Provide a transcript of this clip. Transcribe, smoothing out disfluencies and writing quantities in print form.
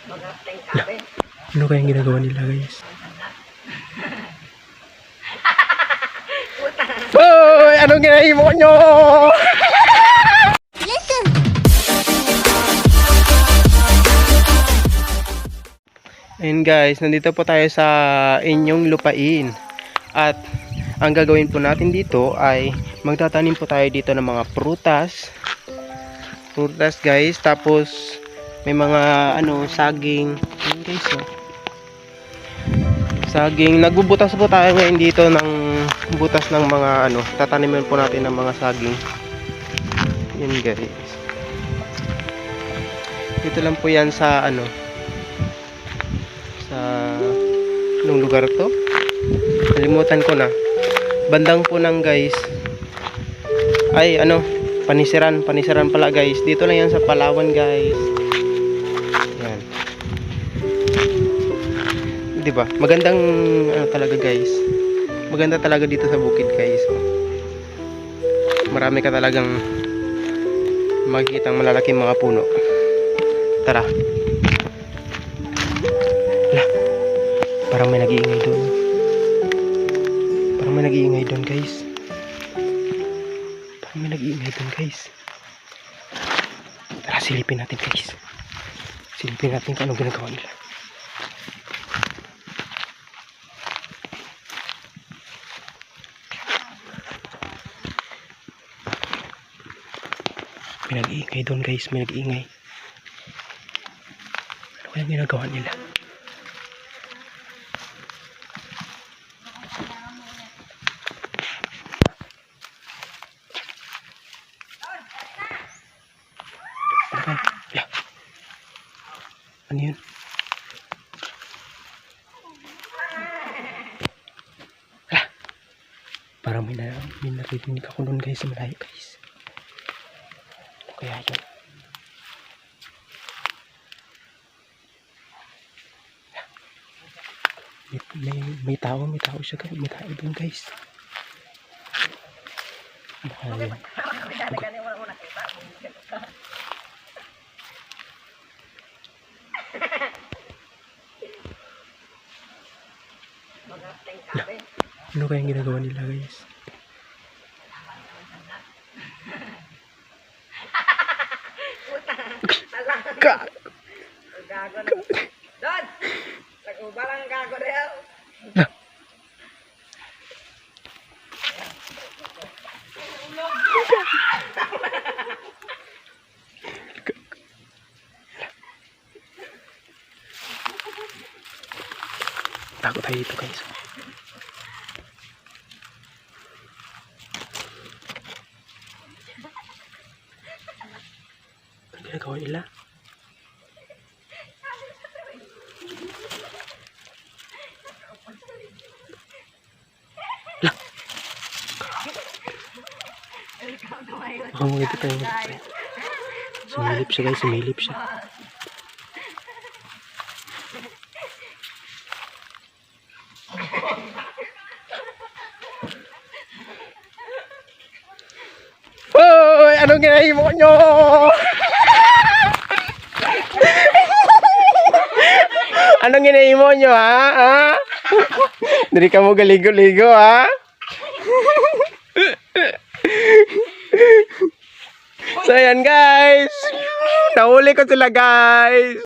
Ano kayang ginagawa nila, guys? Hoy! Anong ginahimo nyo? Ayun guys, nandito po tayo sa inyong lupain. At ang gagawin po natin dito ay magtatanim po tayo dito ng mga prutas. Prutas guys, tapos may mga saging. Ayun guys, oh. Saging, nagbubutas po tayo ngayon dito ng butas ng mga tatanimin po natin ng mga saging. Yun guys. Dito lang po yan sa sa anong lugar to? Nalimutan ko na. Bandang po ng guys. Ay Panisiran pala guys. Dito lang yan sa Palawan guys. Yan. Diba? Magandang talaga guys. Maganda talaga dito sa bukid guys. Marami ka talagang makikitang malalaking mga puno. Tara. Parang may nag-iingay doon. Parang may nag-iingay doon guys. Parang may nag-iingay doon guys. Tara, silipin natin guys. Silipin natin kung anong ginagawa nila. May nag-iingay doon guys. May nag-iingay. Ano kaya ginagawa nila? Ano yun? Parang may narinig ako nun guys sa malayo guys. Ano kaya yun? May tao siya guys. May tao dun guys. Ano kaya yun? Ano kayang ginagawa nila guys? Gago na. Don! Nag-ubarang gago na yan. Takot tayo dito guys. Ano ginagawa nila? Dito tayo. Sumilip siya guys, sumilip siya. Hoy! Anong ginahimo nyo? Anong ginahimo nyo ha? Dili ka mo galigo-ligo ha? So ayan guys, nahuli ko sila guys.